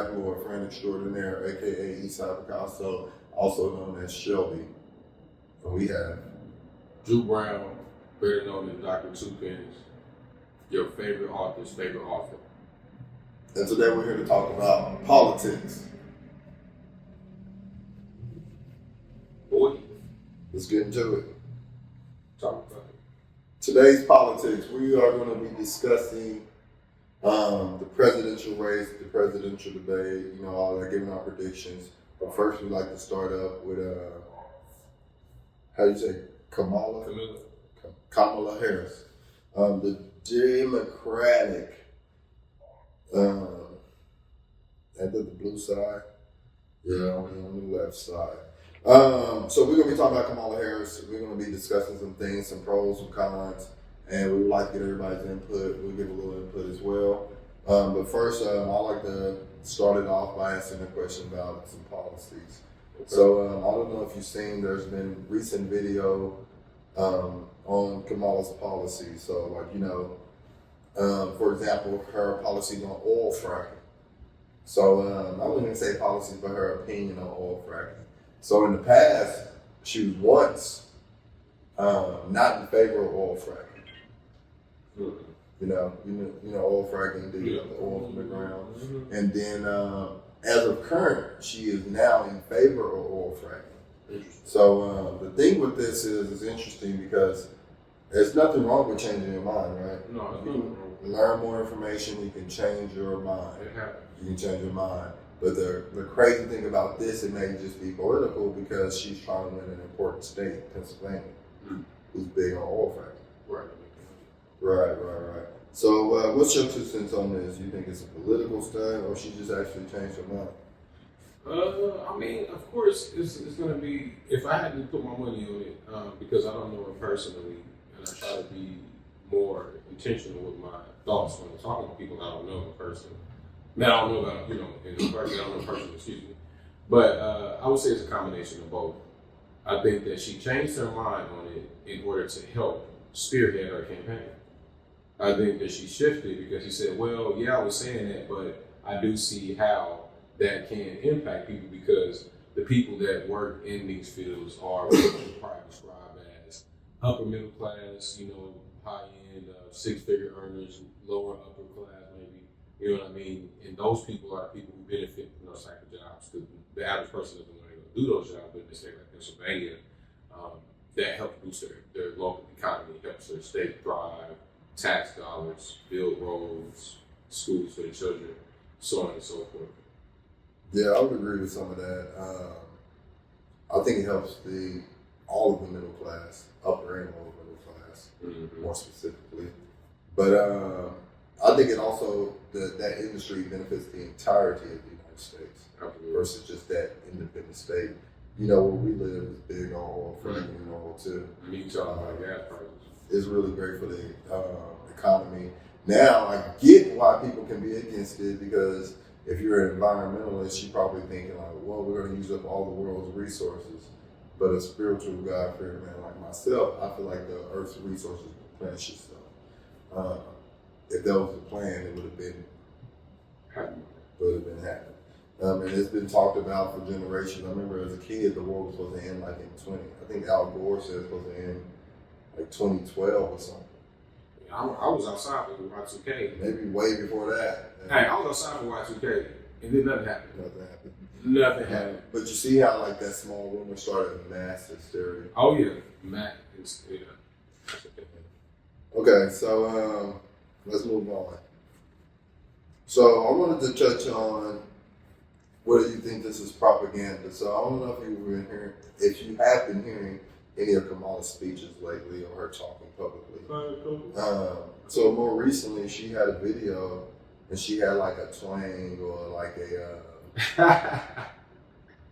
landlord, friend extraordinaire, aka Eastside Picasso, also known as Shelby. And we have Drew Brown, better known as Dr. Two Pens, your favorite author's favorite author. And today we're here to talk about politics. Boy, Let's get into it. talk about it. Today's politics, we are going to be discussing the presidential race, the presidential debate, all that, giving our predictions. But first, we'd like to start up with, how do you say, Kamala Harris, the Democratic, and the blue side, on the left side. So we're going to be talking about Kamala Harris. We're going to be discussing some things, some pros, some cons, and we would like to get everybody's input. We'll give a little input as well. But first, I'd like to start it off by asking a question about some policies. Okay. So I don't know if you've seen, there's been recent video on Kamala's policies. So for example, her policies on oil fracking. So I wouldn't even say policies, but her opinion on oil fracking. So in the past, she was once not in favor of oil fracking. Oil fracking, digging up the oil from the ground. Mm-hmm. And then as of current, she is now in favor of oil fracking. So the thing with this is it's interesting because there's nothing wrong with changing your mind, right? No, you can learn more information, you can change your mind. You can change your mind. But the crazy thing about this, it may just be political because she's trying to win an important state, Pennsylvania, who's big on oil fracking. Right. So what's your 2 cents on this? You think it's a political stunt or she just actually changed her mind? Of course, it's going to be, if I had to put my money on it, because I don't know her personally, and I try to be more intentional with my thoughts when I'm talking to people I don't know in person. Now, I don't know about, in person, I don't know person, excuse me. But I would say it's a combination of both. I think that she changed her mind on it in order to help spearhead her campaign. I think that she shifted because she said, well, yeah, I was saying that, but I do see how that can impact people because the people that work in these fields are what you probably describe as upper middle class, high-end, 6-figure earners, lower upper class maybe. You know what I mean? And those people are the people who benefit from those type of jobs. The average person doesn't want to go do those jobs, but in a state like Pennsylvania, that helps boost their local economy, helps their state thrive, tax dollars, build roads, schools for the children, so on and so forth. Yeah, I would agree with some of that. I think it helps all of the middle class, upper and lower middle class, more specifically. But I think it also, that industry benefits the entirety of the United States versus just that independent state. Where we live is big on oil fracking and oil too. You talking about gas prices. It's really great for the economy. Now, I get why people can be against it because if you're an environmentalist, you're probably thinking well, we're going to use up all the world's resources. But a spiritual God-fearing man like myself, I feel like the Earth's resources replenish itself. If that was the plan, it would have been happening. And it's been talked about for generations. I remember as a kid, the world was supposed to end in 20. I think Al Gore said it was supposed to end 2012 or something. I was outside for Y2K. Maybe way before that. Hey, I was outside for Y2K, and then nothing happened. But you see how that small rumor started a mass hysteria. Oh yeah, Okay, so let's move on. So I wanted to touch on whether you think this is propaganda. So I don't know if you have been hearing any of Kamala's speeches lately or her talking publicly. So more recently, she had a video and she had a twang or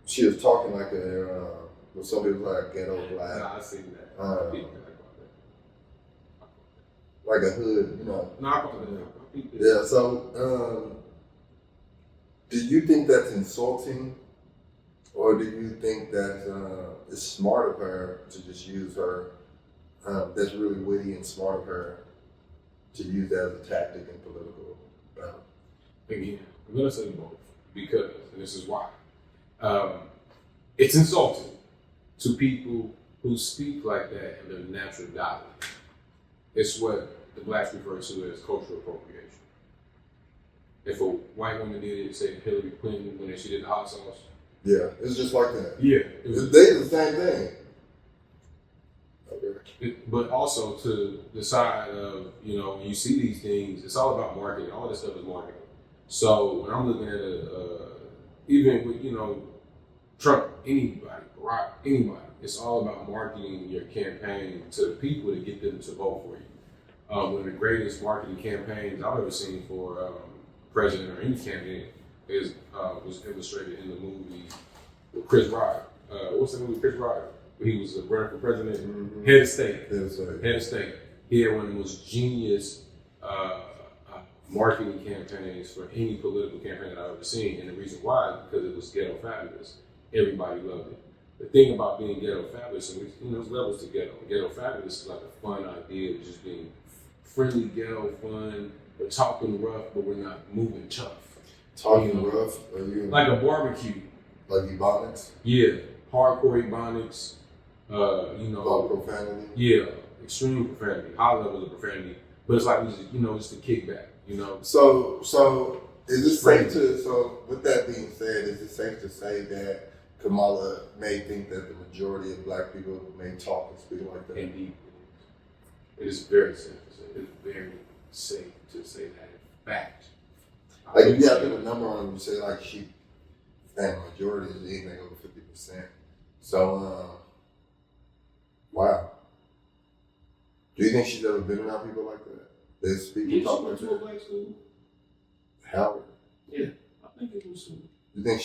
she was talking what some people like ghetto black. Nah, I seen that. Like a hood, No, I call it. Yeah, so do you think that's insulting? Or do you think that it's smart of her to just use her, that's really witty and smart of her to use that as a tactic in political battle? Again, I'm going to say both. because, and this is why, it's insulting to people who speak like that in their natural dialect. It's what the blacks refer to as cultural appropriation. If a white woman did it, say Hillary Clinton when she did the hot sauce. Yeah, it's just like that. Yeah. They do the same thing. Okay. But also to the side of, when you see these things, it's all about marketing. All this stuff is marketing. So when I'm looking at even with, Trump, anybody, Barack, anybody, it's all about marketing your campaign to the people to get them to vote for you. One of the greatest marketing campaigns I've ever seen for president or any candidate was illustrated in the movie with Chris Rock. What's the movie with Chris Rock? He was running for president. Mm-hmm. Head of state. He had one of the most genius marketing campaigns for any political campaign that I've ever seen. And the reason why is because it was ghetto fabulous. Everybody loved it. The thing about being ghetto fabulous, and there's levels to ghetto. Ghetto fabulous is like a fun idea of just being friendly ghetto fun. We're talking rough, but we're not moving tough. Talking rough? Are you like a barbecue. Like Ebonics? Yeah. Hardcore Ebonics. Profanity? Yeah. Extreme profanity. High levels of profanity. But it's like, just a kickback, So is it safe to, so with that being said, is it safe to say that Kamala may think that the majority of black people may talk and speak like that? Indeed. It is very safe to say. It is very safe to say that. In fact. Like if you have to put a number on them, you say like majority is anything over 50%. So, wow. Do you think she's ever been around people like that? They speak and talk like that? To a black school. Howard? Yeah, I think it was. You think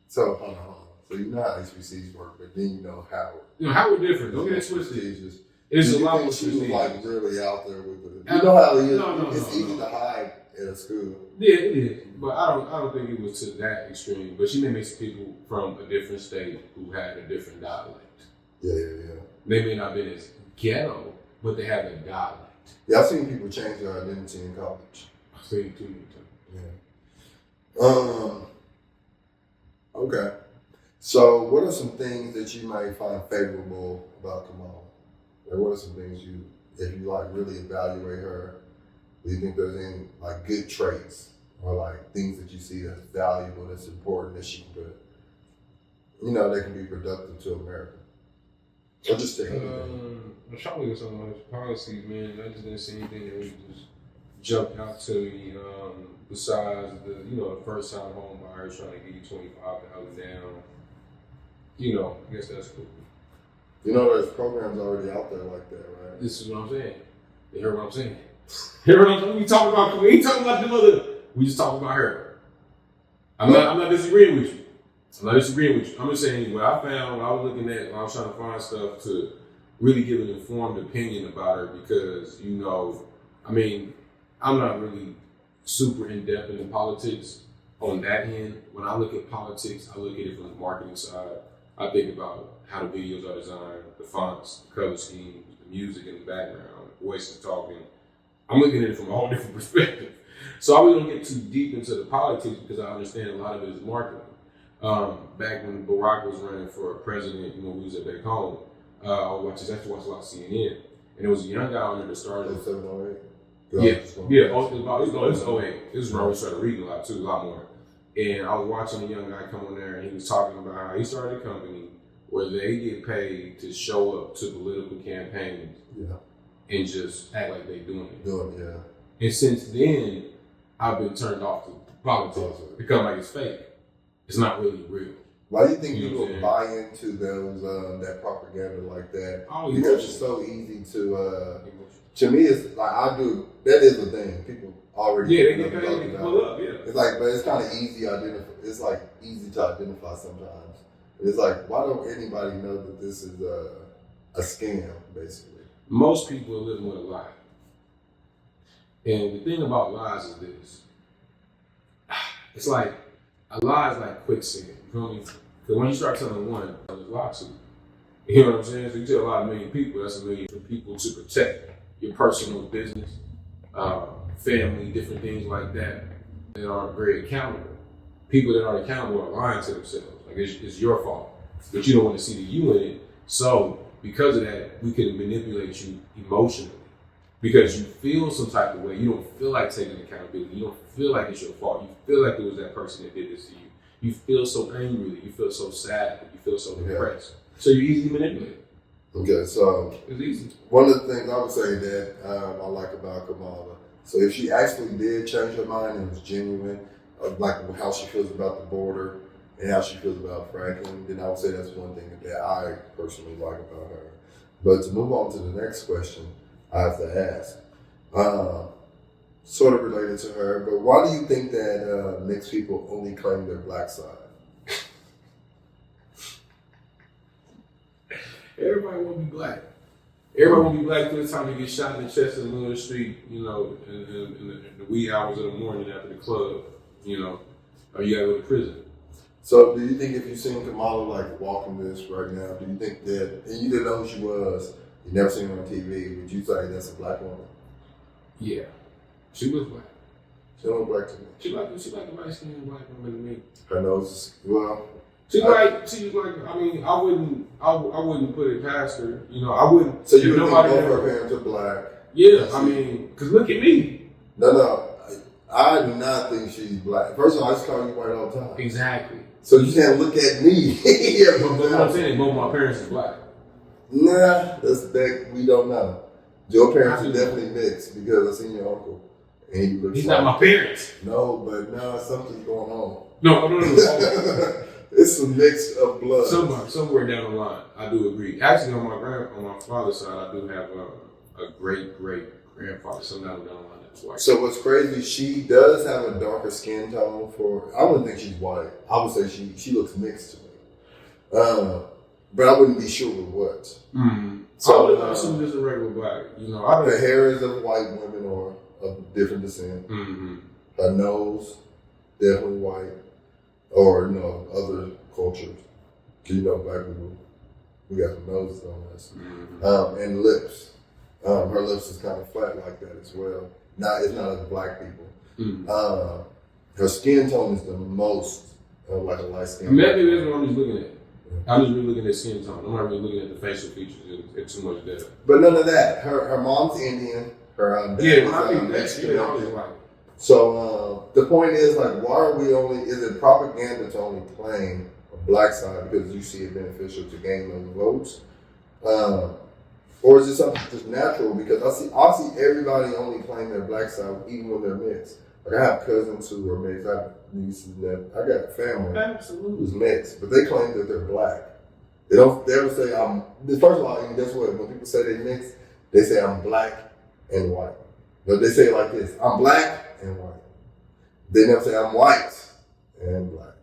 so hold on. So you know how HBCUs work, but then you know Howard. Howard different. Don't get it twisted. It's a lot more. She was like really out there with the. You know how it is. No, it's easy to hide at a school. Yeah, it is. But I don't think it was to that extreme. But she may make some people from a different state who had a different dialect. Yeah. They may not have been as ghetto, but they have a dialect. Yeah, I've seen people change their identity in college. I've seen it too many times. Yeah. Okay. So, what are some things that you might find favorable about Kamala? Like, what are some things if you like really evaluate her, do you think there's any like good traits or like things that you see that's valuable, that's important that she can put, that can be productive to America? Or just to anything? I'm trying to look at some of his policies, man. I just didn't see anything that really just jumped out to me. Besides the first time home buyer trying to give you $25,000 down. I guess that's cool. There's programs already out there like that, right? This is what I'm saying. You hear what I'm saying? Hear what I'm saying? We ain't talking about the mother. We just talking about her. I'm not disagreeing with you. I'm just saying what I found when I was looking at, when I was trying to find stuff to really give an informed opinion about her because, I'm not really super in-depth in politics on that end. When I look at politics, I look at it from the marketing side. I think about how the videos are designed, the fonts, the color schemes, the music in the background, the voices talking. I'm looking at it from a whole different perspective. So I really don't get too deep into the politics because I understand a lot of it is marketing. Back when Barack was running for president, we was at back home. I watched a lot of CNN, and there was a young guy on there that started. 07, 08? Yeah. It was 08. It was when I started reading a lot more. And I was watching a young guy come on there, and he was talking about how he started a company where they get paid to show up to political campaigns and just act like they're doing it. And since then, I've been turned off to politics because like it's fake. It's not really real. Why do you think people buy into those that propaganda like that? Because it's so easy to me, it's like that is the thing. People already they get paid to pull up, It's like, but it's kind of easy to identify. It's like easy to identify sometimes. It's like, why don't anybody know that this is a scam, basically? Most people are living with a lie. And the thing about lies is this. It's like, a lie is like quicksand. You feel me? Because when you start telling one, there's a lie to it. You know what I'm saying? So you tell a lot of million people, that's a million people to protect your personal business, family, different things like that. They aren't very accountable. people that aren't accountable are lying to themselves. Like it's your fault, but you don't want to see the you in it. So because of that, we can manipulate you emotionally because you feel some type of way. You don't feel like taking accountability. You don't feel like it's your fault. You feel like it was that person that did this to you. You feel so angry. You feel so sad. You feel so depressed. So you're easily manipulated. Okay, so it's easy. One of the things I would say that I like about Kamala, so if she actually did change her mind and was genuine, like how she feels about the border and how she feels about fracking, then I would say that's one thing that I personally like about her. But to move on to the next question, I have to ask, sort of related to her, but why do you think that mixed people only claim their black side? Everybody want to be black. Everybody want to be black till it's time to get shot in the chest in the middle of the street, you know, in the wee hours of the morning after the club, you know, or you gotta go to prison. So do you think if you seen Kamala like walking this right now, do you think that, and you didn't know who she was, you never seen her on TV, would you say that's a black woman? Yeah. She was black. She don't look black to me. She like a light skinned black woman to me. Her nose is, well. She's like, I mean, I wouldn't put it past her. You know, I wouldn't. So you would think both her parents are black? Yeah, I mean, because look at me. No, I do not think she's black. First of all, I just call you white all the time. Exactly. So you can't look at me. Yeah, but what I'm saying, both my parents are black. Nah, that we don't know. Your parents are definitely mixed because I seen your uncle. And he looks He's not my parents. No, but no, something's going on. No. It's a mix of blood. Somewhere down the line, I do agree. Actually, on my father's side, I do have a great grandfather. Somewhere down the line that's white. So what's crazy? She does have a darker skin tone. I wouldn't think she's white. I would say she looks mixed to me. But I wouldn't be sure with what. Mm-hmm. So I would assume just a regular black. You know, her hair is of white women or of different descent. Mm-hmm. Her nose definitely white. Or, other cultures. You know, black people, we got some noses on us. Mm-hmm. And lips. Her lips is kind of flat like that as well. It's not as black people. Mm-hmm. Her skin tone is the most like a light skin. Maybe that's what I'm just looking at. I'm just really looking at skin tone. I'm not really looking at the facial features. It's too much there. But none of that. Her mom's Indian. Her dad is Mexican. So the point is, like, why are we is it propaganda to only claim a black side because you see it beneficial to gain those votes? Or is it something just natural? Because I see everybody only claim their black side even when they're mixed. Like, I have cousins who are mixed. I have nieces that I got family who's mixed, but they claim that they're black. They ever say first of all, and guess what? When people say they mixed, they say I'm black and white. But they say it like this: I'm black and white. They never say I'm white and black.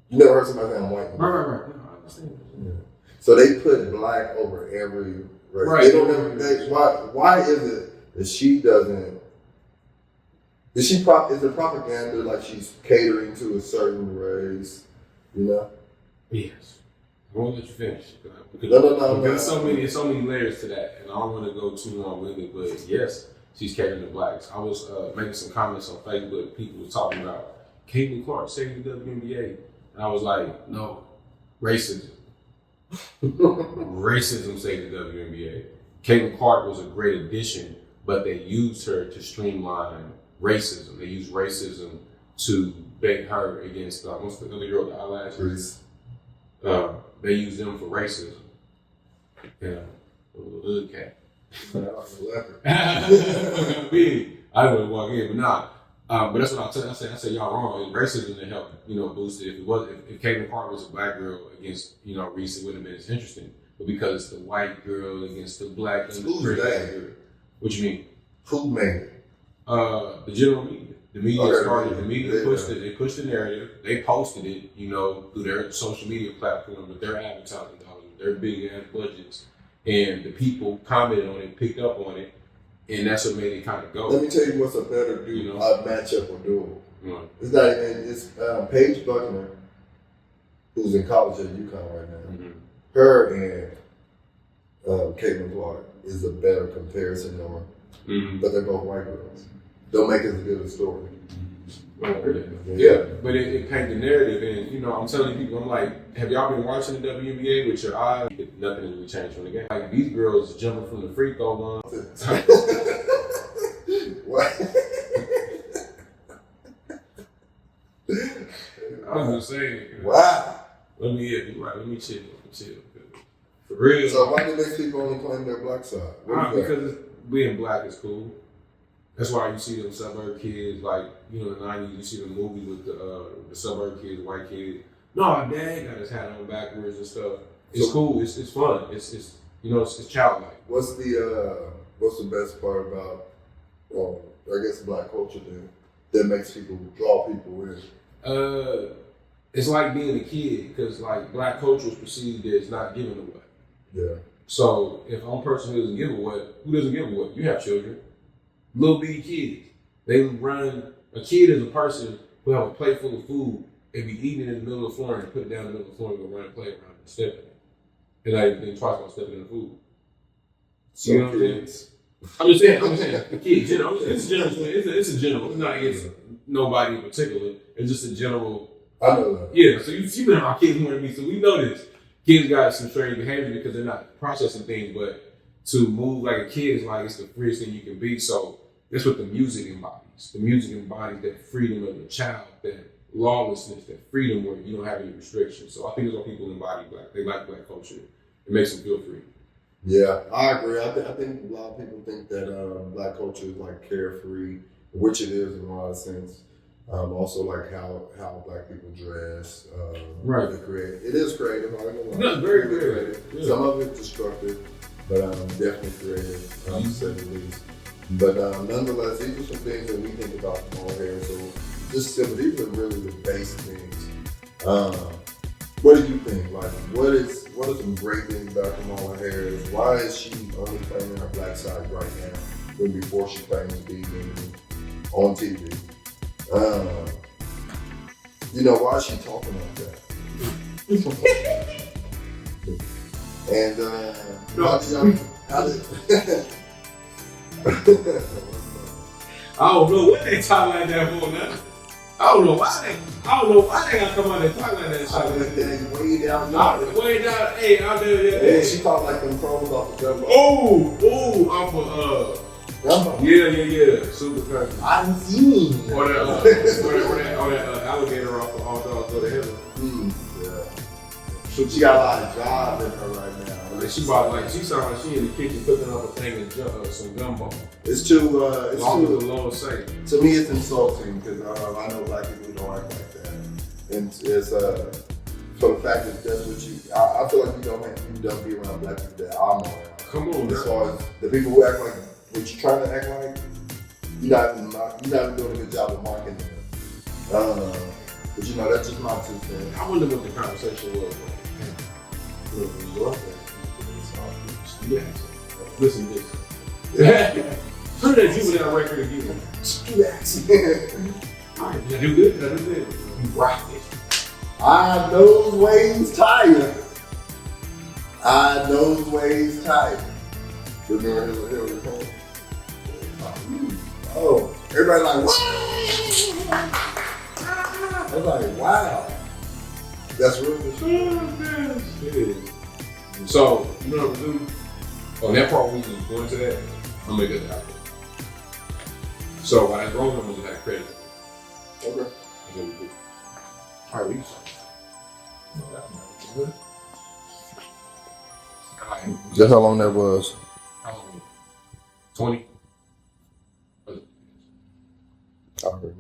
You never heard somebody say I'm white and black. Right. No, I understand. Yeah. So they put black over every race. Right. They don't ever, why is it that she doesn't? Is it propaganda like she's catering to a certain race? You know? Yes. I won't let you finish. No. There's so many layers to that, and I don't want to go too long with it. But yes, she's catering to blacks. I was making some comments on Facebook. People were talking about Caitlin Clark saving the WNBA, and I was like, no, racism. Racism saved the WNBA. Caitlin Clark was a great addition, but they used her to streamline racism. They used racism to bait her against what's the other girl with the eyelashes? They used them for racism. Yeah, a little hood cat. I wouldn't walk in, but nah. But that's what I said y'all wrong. It's racism that helped, boost it. If Caitlin Clark was a black girl against, Reese, it wouldn't have been as interesting. But because it's the white girl against the black and the pretty girl. What you mean? Who made it? The general media. The media started. The media pushed it. They pushed the narrative. They posted it, through their social media platform with their advertising dollars, with their big ass budgets, and the people commented on it, picked up on it, and that's what made it kind of go. Let me tell you what's a better matchup or duel. Mm-hmm. It's not even. It's Paige Buckner, who's in college at UConn right now. Mm-hmm. Her and Caitlin Clark is a better comparison, but they're both white girls. Don't make it as good a story. Yeah, but it paints the narrative, and you know, I'm telling people, I'm like, have y'all been watching the WNBA with your eyes? Nothing really changed from the game. Like these girls jumping from the free throw line. What? I was just saying. Wow. Let me chill. For real. So why do they keep only playing their black side? Because being black is cool. That's why you see them suburb kids, like, you know, in the 90s, you see the movie with the suburb kids, white kids. No, dad got his hat on backwards and stuff. It's cool. It's fun. It's you know, it's childlike. What's the best part about, I guess, black culture then that makes people draw people in? It's like being a kid, because like black culture is perceived as not giving away. Yeah. So if I'm a person who doesn't give away, who doesn't give away? You have children, little bitty kids. They run. A kid is a person who have a plate full of food and be eating it in the middle of the floor and put it down in the middle of the floor and go run and play around and step in it. And I think twice about stepping in the food. You know what I'm saying? I'm just saying, the kids, you know, it's general. It's a general. It's not against nobody in particular. It's just a general. I know that. Yeah, so you've been around kids more than me, so we know this. Kids got some strange behavior because they're not processing things, but to move like a kid is like it's the freest thing you can be. So that's what the music embodies. The music embodies that freedom of the child, that lawlessness, that freedom where you don't have any restrictions. So I think that's why people embody black. They like black culture. It makes them feel free. Yeah, I agree. I think a lot of people think that black culture is like carefree, which it is in a lot of sense. Also, like how black people dress. Right. It is creative. I don't know. No, very creative. Yeah. Some of it's destructive, but definitely creative, to say the least. But nonetheless, these are some things that we think about Kamala Harris. So just simple. These are really the base things. What do you think? Like, what are some great things about Kamala Harris? Why is she only playing her black side right now when before she claims to be on TV? You know, why is she talking like that? And how did I don't know what they talk like that for now. I don't know why they gotta come out and talk like that. Way down. Way down. Hey, out there. Yeah, she talked like them pros off the gumbo. Off of Gumbo. Yeah. Super country. I'm seeing. Or that alligator off Dogs Go to Heaven. Yeah. So she got a lot of jobs in her right now. Like she sounds like she in the kitchen cooking up a thing of some gumbo. It's too. Long as the Lord say. To me, it's insulting because I know black people who don't act like that, and it's for the fact that that's what you. I feel like you don't be around black people that I'm around. Come on, as far as the people who act like what you're trying to act like, you're not even doing a good job of marketing them. But you know, that's just my 2 cents. I wonder what the conversation was like. New York. Listen to this. Turn that juvenile record again. Street accent. Alright, did I do good? You rock it. I knows ways tired. Remember Hillary Clinton? Oh, everybody like, what? Everybody, wow. That's real shit. So, you know what we do? On that part, we just go into that. I'll make it happen. So, while that's rolling, I'm going to have credit. Okay. All right, Just how long that was? 20. Okay.